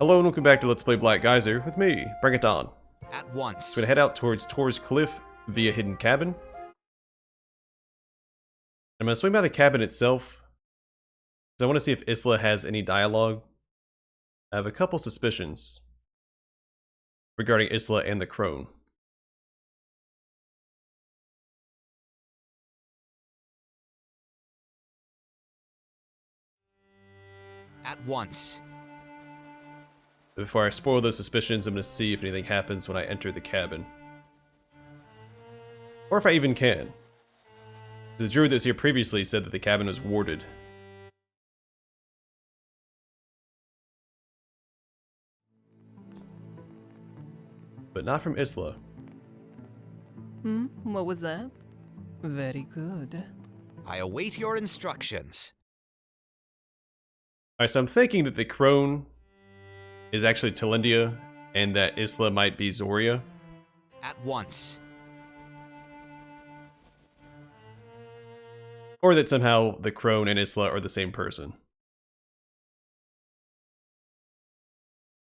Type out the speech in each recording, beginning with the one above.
Hello and welcome back to Let's Play Black Geyser with me, Bring It On. At once. So we're gonna head out towards Tor's Cliff via Hidden Cabin. I'm gonna swing by the cabin itself, because I want to see if Isla has any dialogue. I have a couple suspicions regarding Isla and the crone. At once. Before I spoil those suspicions, I'm gonna see if anything happens when I enter the cabin. Or if I even can. The druid that's here previously said that the cabin was warded. But not from Isla. What was that? Very good. I await your instructions. Alright, so I'm thinking that the crone is actually Talindia, and that Isla might be Zoria. At once. Or that somehow the crone and Isla are the same person.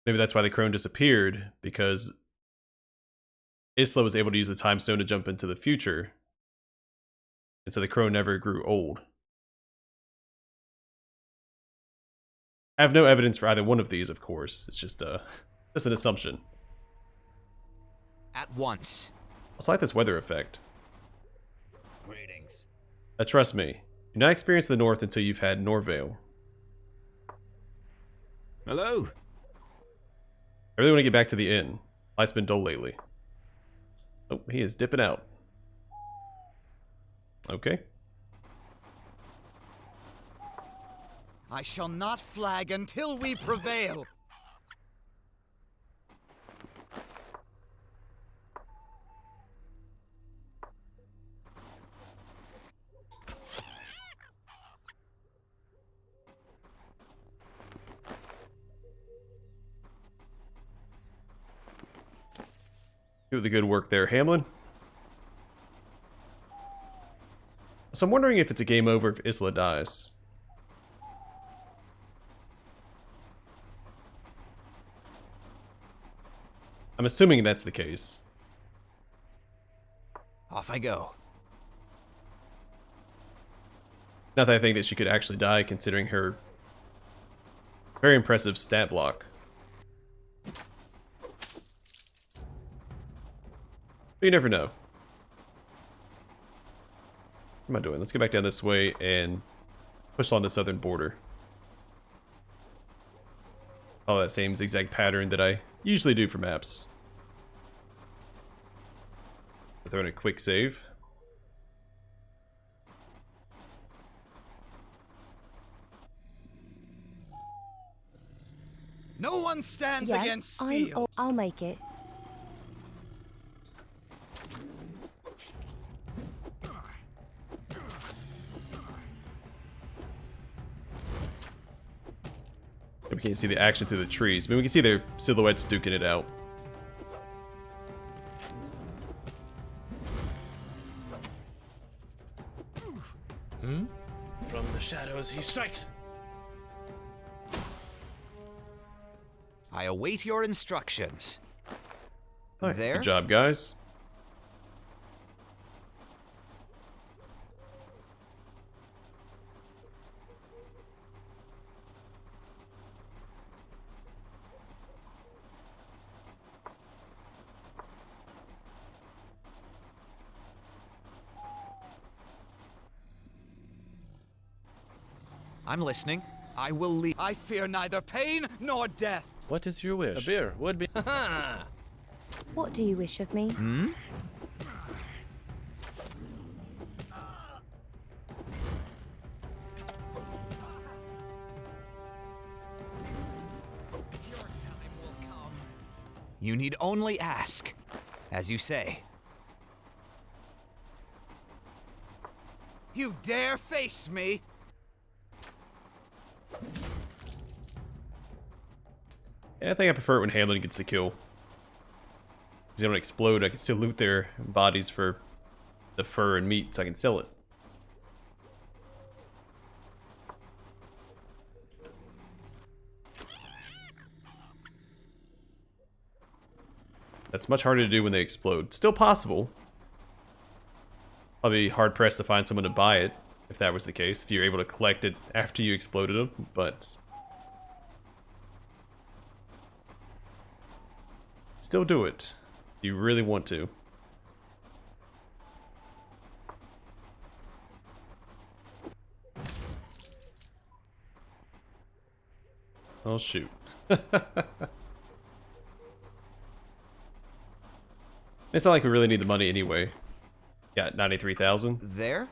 Maybe that's why the crone disappeared, because Isla was able to use the time stone to jump into the future, and so the crone never grew old. I have no evidence for either one of these, of course. It's just an assumption. At once. I also like this weather effect. Greetings. Trust me, do not experience the North until you've had Norvale. Hello. I really want to get back to the inn. Life's been dull lately. Oh, he is dipping out. Okay. I shall not flag until we prevail. Do the good work there, Hamlin. So I'm wondering if it's a game over if Isla dies. I'm assuming that's the case. Off I go. Not that I think that she could actually die, considering her very impressive stat block. But you never know. What am I doing? Let's get back down this way and push along the southern border. Follow that same zigzag pattern that I usually do for maps. Throw in a quick save. No one stands against steel. I'll make it. We can't see the action through the trees, but we can see their silhouettes duking it out. From the shadows he strikes. I await your instructions. Alright, There. good job, guys. I'm listening. I will leave. I fear neither pain nor death. What is your wish? A beer would be. What do you wish of me? Your time will come. You need only ask. As you say. You dare face me? Yeah, I think I prefer it when Hamlin gets the kill. Because they don't explode, I can still loot their bodies for the fur and meat so I can sell it. That's much harder to do when they explode. Still possible. Probably hard pressed to find someone to buy it, if that was the case. If you're able to collect it after you exploded them, but... still do it. If you really want to. Oh shoot. It's not like we really need the money anyway. Got 93,000. There?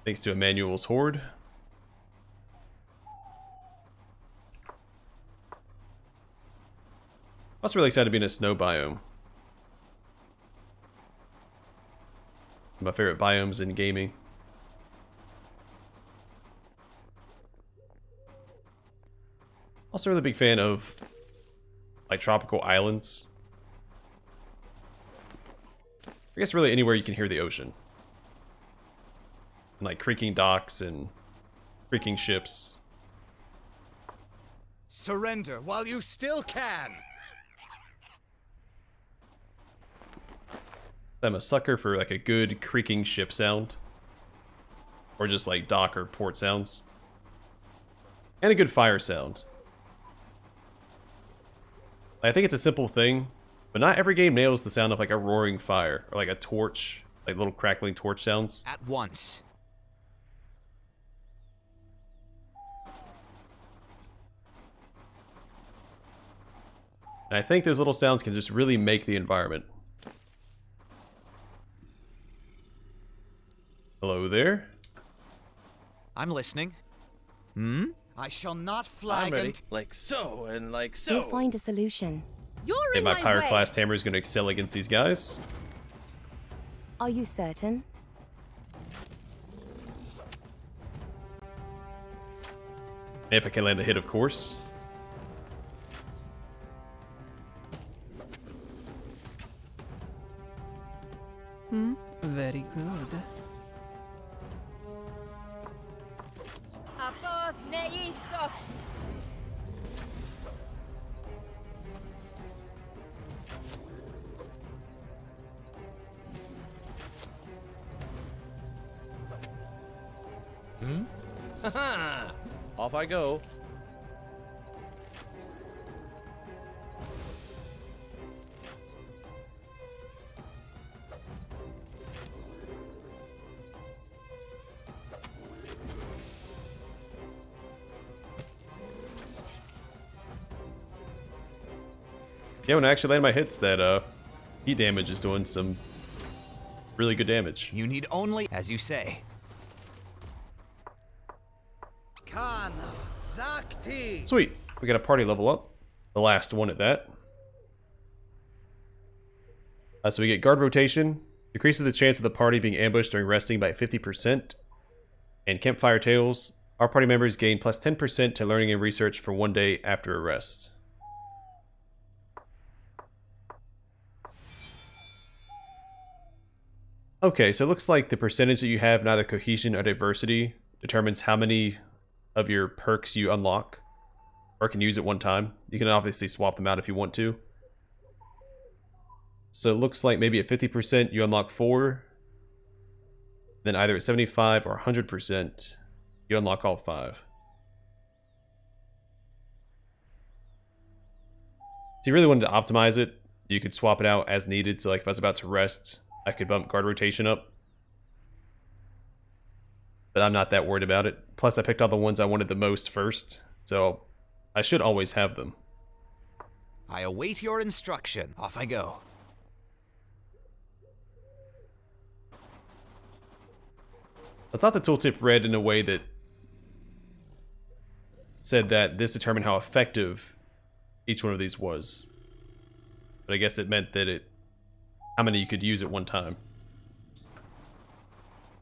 Thanks to Emmanuel's horde. I was really excited to be in a snow biome. My favorite biomes in gaming. Also, really big fan of like tropical islands. I guess really anywhere you can hear the ocean. And like creaking docks and creaking ships. Surrender while you still can! I'm a sucker for like a good creaking ship sound. Or just like dock or port sounds. And a good fire sound. I think it's a simple thing, but not every game nails the sound of like a roaring fire or like a torch, like little crackling torch sounds. At once. And I think those little sounds can just really make the environment. Hello there. I'm listening. I shall not I'm flag ready. until... Like so, and like so. We'll find a solution. You're And in my my way. Pyroclast hammer is going to excel against these guys. Are you certain? If I can land a hit, of course. Very good. Above Neisko. Haha! Off I go. Yeah, when I actually land my hits, that heat damage is doing some really good damage. You need only, as you say. Kana, Zakti! Sweet. We got a party level up. The last one at that. So we get guard rotation. Decreases the chance of the party being ambushed during resting by 50%. And campfire tales. Our party members gain plus 10% to learning and research for 1 day after a rest. Okay, so it looks like the percentage that you have in either cohesion or diversity determines how many of your perks you unlock or can use at one time. You can obviously swap them out if you want to. So it looks like maybe at 50% you unlock 4. Then either at 75 or 100% you unlock all 5. So you really wanted to optimize it. You could swap it out as needed. So like if I was about to rest, I could bump guard rotation up. But I'm not that worried about it. Plus I picked all the ones I wanted the most first. So I should always have them. I await your instruction. Off I go. I thought the tooltip read in a way that said that this determined how effective each one of these was. But I guess it meant that how many you could use at one time.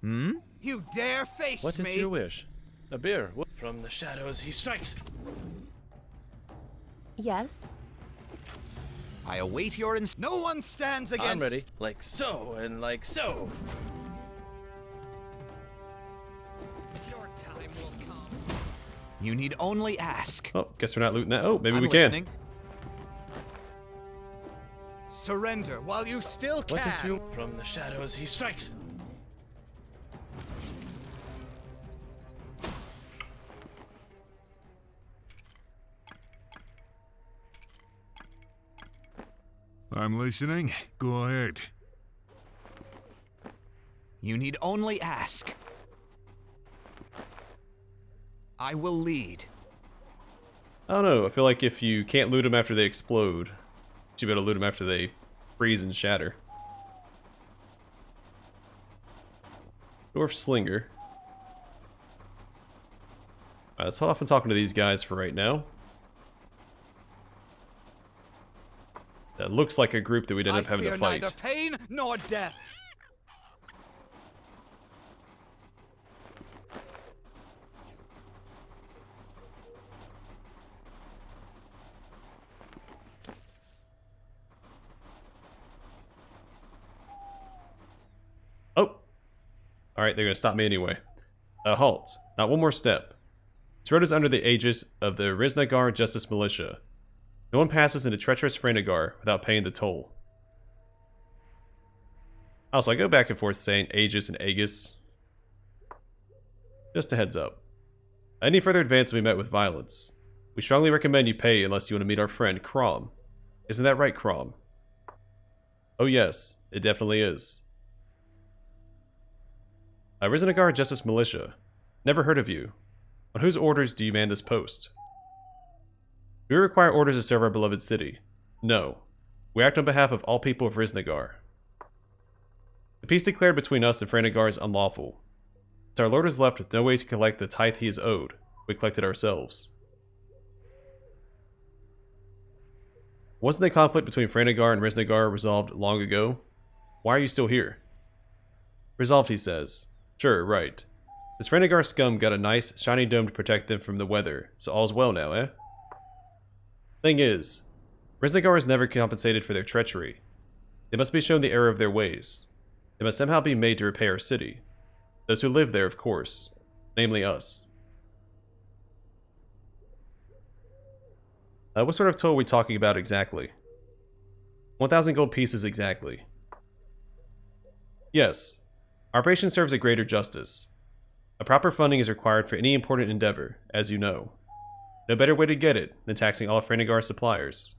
You dare face What is me? your wish? A beer. From the shadows he strikes. Yes. I await your No one stands against... I'm ready. Like so, and like so. Your time will come. You need only ask. Oh, guess we're not looting that. Oh, maybe I'm we can. listening. Surrender while you still What is can. you? From the shadows he strikes. I'm listening. Go ahead. You need only ask. I will lead. I don't know. I feel like if you can't loot them after they explode, you should be able to loot them after they freeze and shatter. Dwarf Slinger. Alright, let's hold off on talking to these guys for right now. That looks like a group that we'd end up having to fight. I fear neither pain nor death. Oh! Alright, they're gonna stop me anyway. Halt. Not one more step. This road is under the aegis of the Frenegar Justice Militia. No one passes into treacherous Frenegar without paying the toll. Also, I go back and forth saying aegis and aegis. Just a heads up. Any further advance will be met with violence. We strongly recommend you pay unless you want to meet our friend, Crom. Isn't that right, Crom? Oh yes, it definitely is. Frenegar Justice Militia. Never heard of you. On whose orders do you man this post? Do we require orders to serve our beloved city? No. We act on behalf of all people of Frenegar. The peace declared between us and Frenegar is unlawful. Since our lord is left with no way to collect the tithe he is owed, we collect it ourselves. Wasn't the conflict between Frenegar and Frenegar resolved long ago? Why are you still here? Resolved, he says. Sure, right. This Frenegar scum got a nice, shiny dome to protect them from the weather, so all's well now, eh? Thing is, Frenegar is never compensated for their treachery. They must be shown the error of their ways. They must somehow be made to repay our city. Those who live there, of course. Namely us. What sort of toll are we talking about exactly? 1,000 gold pieces exactly. Yes. Our operation serves a greater justice. A proper funding is required for any important endeavor, as you know. No better way to get it than taxing all of Frenegar's suppliers.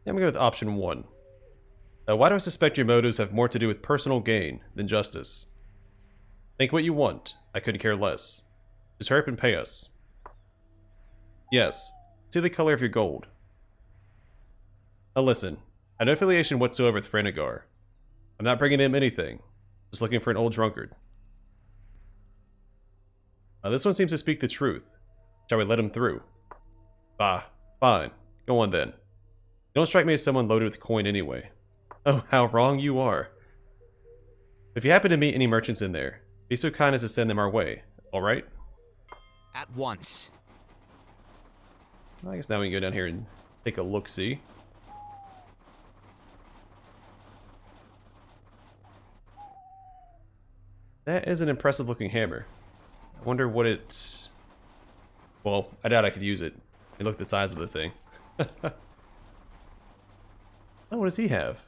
I'm going to go with option 1. Why do I suspect your motives have more to do with personal gain than justice? Think what you want. I couldn't care less. Just hurry up and pay us. Yes. See the color of your gold. Now listen. I have no affiliation whatsoever with Frenegar. I'm not bringing them anything. Just looking for an old drunkard. This one seems to speak the truth. Shall we let him through? Bah. Fine. Go on then. You don't strike me as someone loaded with coin anyway. Oh, how wrong you are. If you happen to meet any merchants in there, be so kind as to send them our way, alright? At once. I guess now we can go down here and take a look-see. That is an impressive looking hammer. I wonder what it... Well, I doubt I could use it. I mean, look at the size of the thing. Oh, what does he have?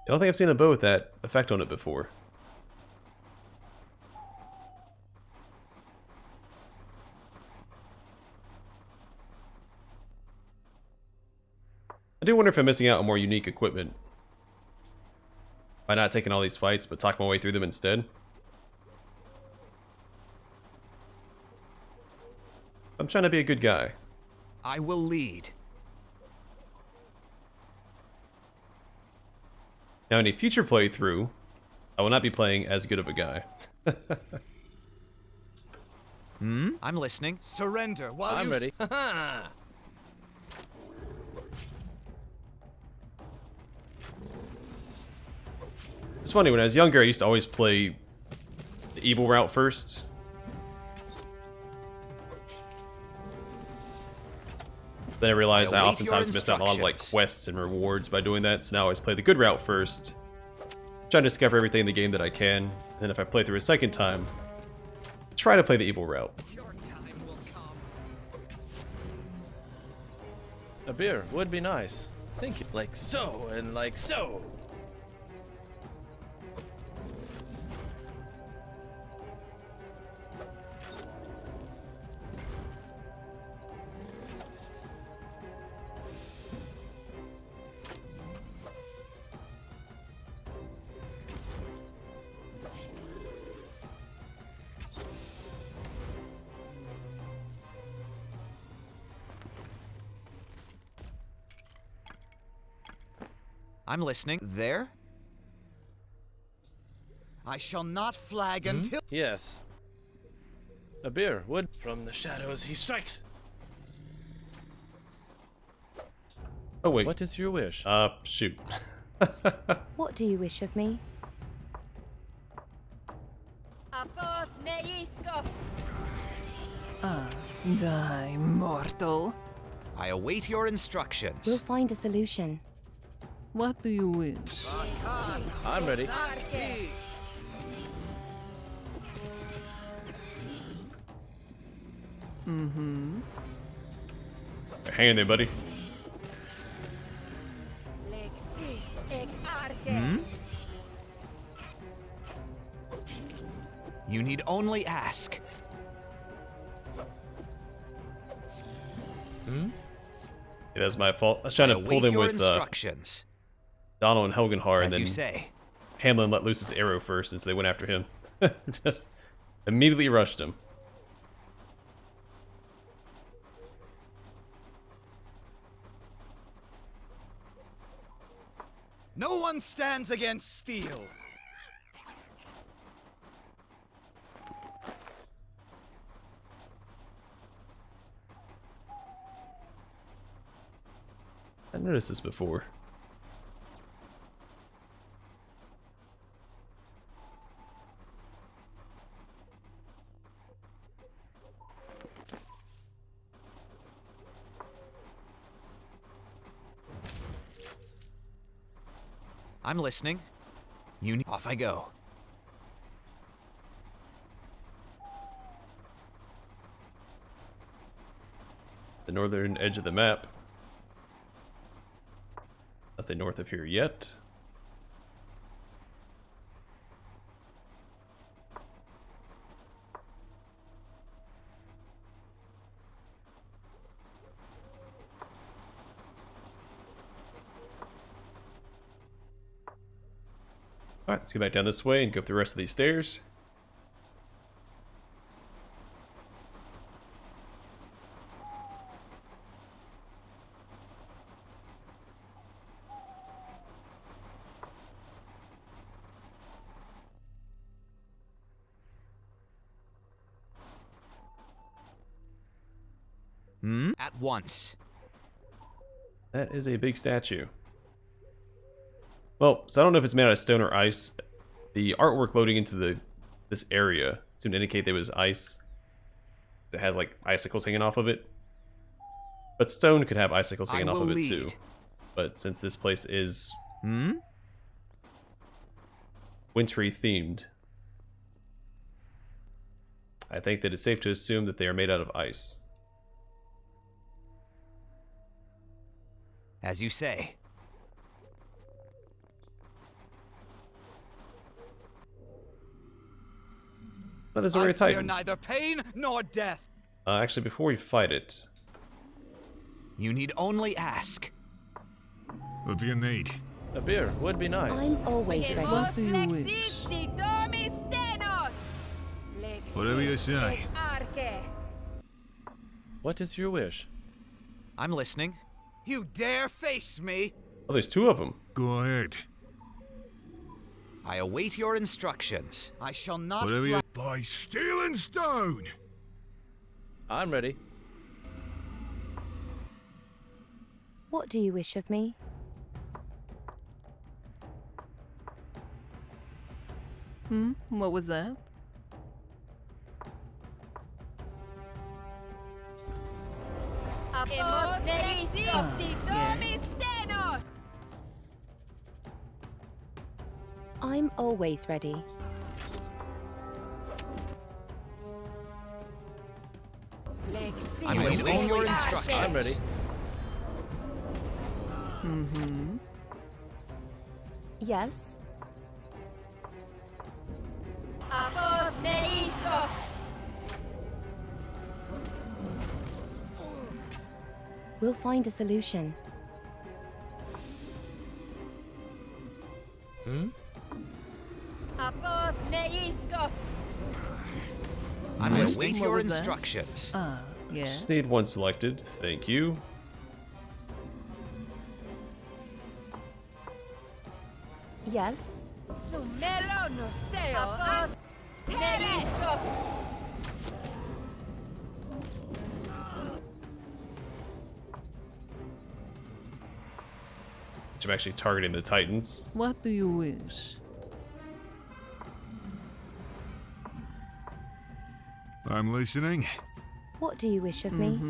I don't think I've seen a bow with that effect on it before. I do wonder if I'm missing out on more unique equipment by not taking all these fights, but talk my way through them instead. I'm trying to be a good guy. I will lead. Now in a future playthrough, I will not be playing as good of a guy. I'm listening. Surrender while I'm you ready. Ha It's funny, when I was younger, I used to always play the evil route first. Then I realized I oftentimes miss out on a lot of like quests and rewards by doing that, so now I always play the good route first. Try to discover everything in the game that I can, and then if I play through a second time, try to play the evil route. Your time will come. A beer would be nice. Thank you. Like so, and like so. I'm listening. There? I shall not flag until. Yes. A beer would. From the shadows he strikes. Oh wait. What is your wish? Shoot. What do you wish of me? Die, mortal. I await your instructions. We'll find a solution. What do you wish? I'm ready. Hang in there, buddy. You need only ask. It is my fault. I was trying I to pull await them your with instructions. Donald and Helgenhar, and As you then say. Hamlin let loose his arrow first, and so they went after him. Just immediately rushed him. No one stands against steel. I noticed this before. I'm listening. Off I go. The northern edge of the map. Nothing north of here yet. Alright, let's go back down this way and go up the rest of these stairs. At once. That is a big statue. Well, so I don't know if it's made out of stone or ice. The artwork loading into this area seemed to indicate there was ice. It has like icicles hanging off of it. But stone could have icicles hanging off of it too. But since this place is wintry themed, I think that it's safe to assume that they are made out of ice. As you say. But there's I already a fear Titan. neither pain nor death. Actually, before we fight it, You need only ask. What do you need? A beer would be nice. I'm always ready. What do you wish? Whatever you say. What is your wish? I'm listening. You dare face me? oh, there's two of them. Go ahead. I await your instructions. I shall not Whatever you... flag. By steel and stone! I'm ready. What do you wish of me? What was that? Yes. I'm always ready. I'm awaiting your instructions. I'm ready. Yes? We'll find a solution. I'm awaiting What your was that? instructions. Yes. Just need one selected. Thank you. Yes? Which I'm actually targeting the Titans. What do you wish? I'm listening. What do you wish of me?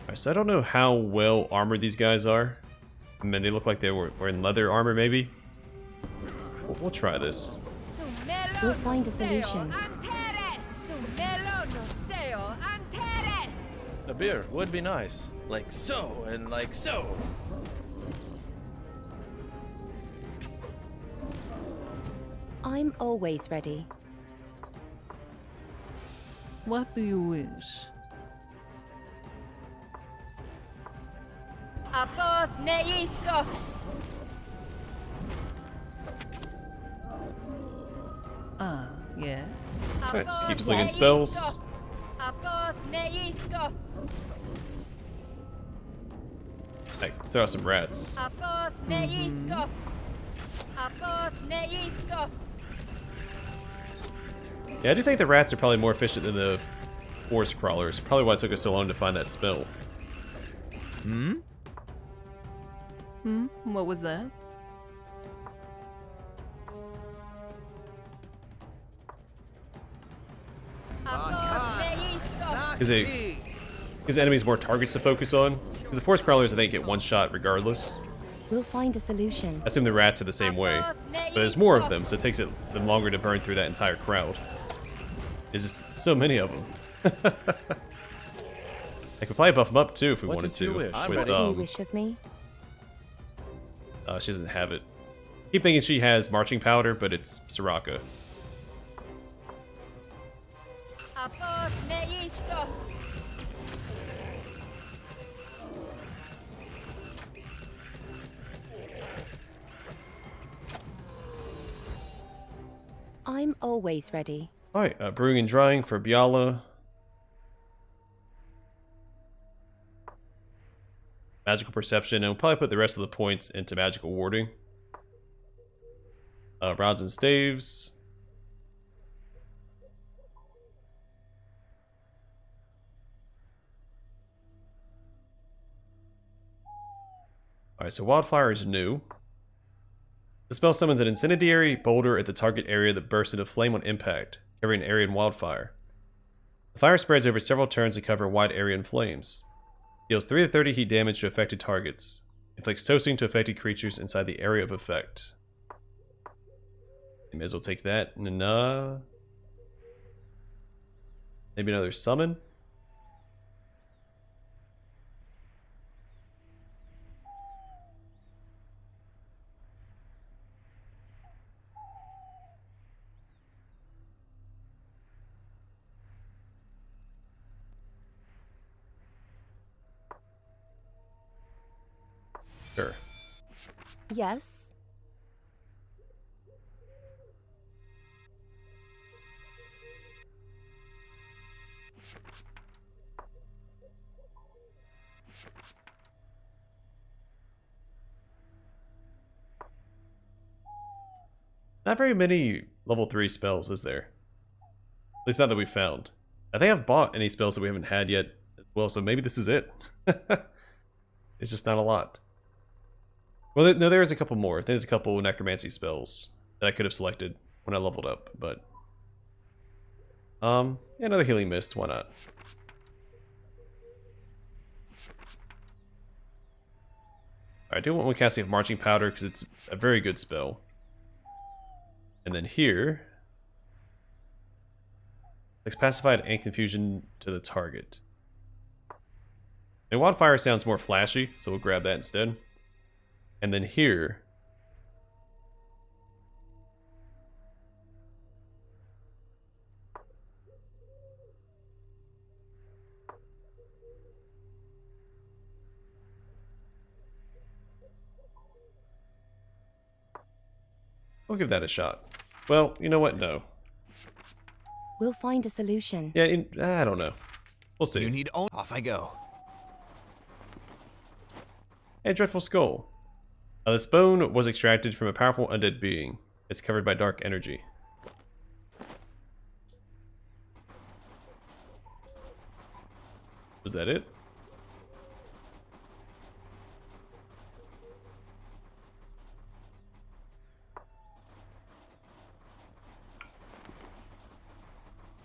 Alright, so I don't know how well armored these guys are. I mean, they look like they were in leather armor, maybe. We'll try this. We'll find a solution. A beer would be nice. Like so and like so. I'm always ready. What do you wish? Yes. Alright, just keep slinging spells. Hey, throw out some rats. Yeah, I do think the rats are probably more efficient than the forest crawlers. Probably why it took us so long to find that spell. What was that? Is enemies more targets to focus on? Because the forest crawlers, I think, get one shot regardless. We'll find a solution. I assume the rats are the same way. But there's more of them, so it takes them longer to burn through that entire crowd. There's just so many of them. I could probably buff them up too if we What wanted did you to. wish? I'm With, ready. What do you wish of me? she doesn't have it. Keep thinking she has marching powder, but it's Soraka. I'm always ready. Alright, brewing and drying for Biala. Magical perception, and we'll probably put the rest of the points into magical warding. Rods and staves. Alright, so wildfire is new. The spell summons an incendiary boulder at the target area that bursts into flame on impact, covering an area in wildfire. The fire spreads over several turns to cover a wide area in flames. Deals 3 to 30 heat damage to affected targets. Inflicts toasting to affected creatures inside the area of effect. You may as well take that. And maybe another summon? Sure. Yes? Not very many level 3 spells, is there? At least not that we found. I think I've bought any spells that we haven't had yet as well, so maybe this is it. It's just not a lot. Well, no, there is a couple more. There's a couple necromancy spells that I could have selected when I leveled up, but... yeah, another healing mist, why not? I do want one casting of marching powder because it's a very good spell. And then here... It's pacified and confusion to the target. And wildfire sounds more flashy, so we'll grab that instead. And then here... We'll give that a shot. Well, you know what? No. We'll find a solution. Yeah, I don't know. We'll see. You need only... Off I go. Hey, Dreadful Skull. This bone was extracted from a powerful undead being. It's covered by dark energy. Was that it?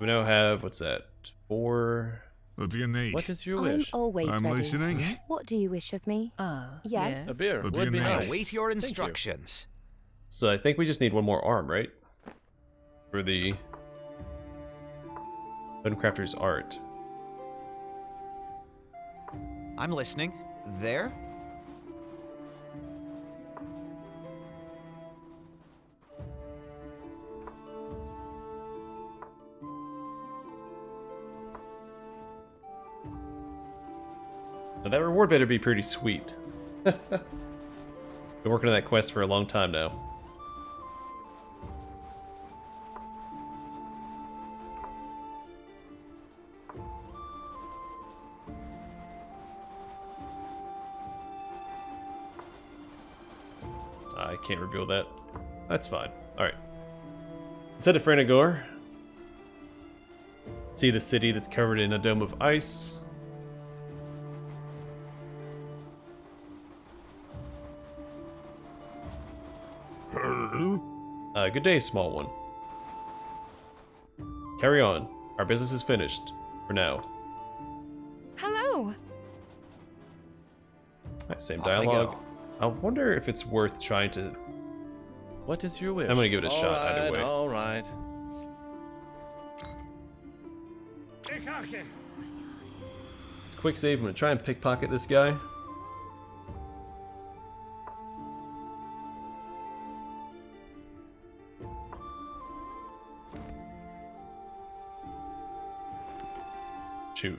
We now have, what's that? 4... What do you need? What is your I'm wish? always I'm ready. listening. What do you wish of me? Yes. A beer What do would you be need? nice. Await your Thank you. instructions. So I think we just need one more arm, right? For the Bonecrafter's art. I'm listening. There? Now that reward better be pretty sweet. Been working on that quest for a long time now. I can't reveal that. That's fine. Alright. Let's head to Frenegar. See the city that's covered in a dome of ice. Good day, small one. Carry on. Our business is finished. For now. Hello. Alright, same Off I dialogue. go. I wonder if it's worth trying to... What is your wish? I'm gonna give it a shot either way. All right. Quick save, I'm gonna try and pickpocket this guy. Shoot.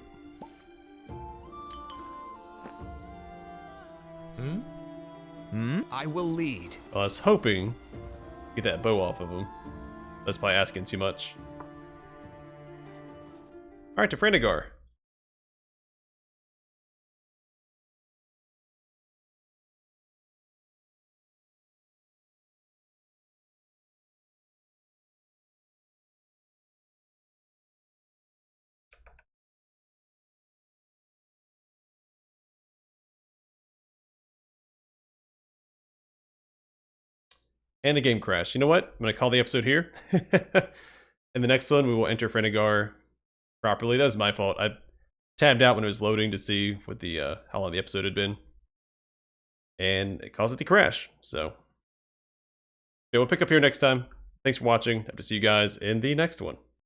I will lead. I was hoping to get that bow off of him. That's by asking too much. Alright, to Frenegar. And the game crashed. You know what? I'm going to call the episode here. In the next one, we will enter Frenegar properly. That was my fault. I tabbed out when it was loading to see what the how long the episode had been. And it caused it to crash. So, yeah, we'll pick up here next time. Thanks for watching. Hope to see you guys in the next one.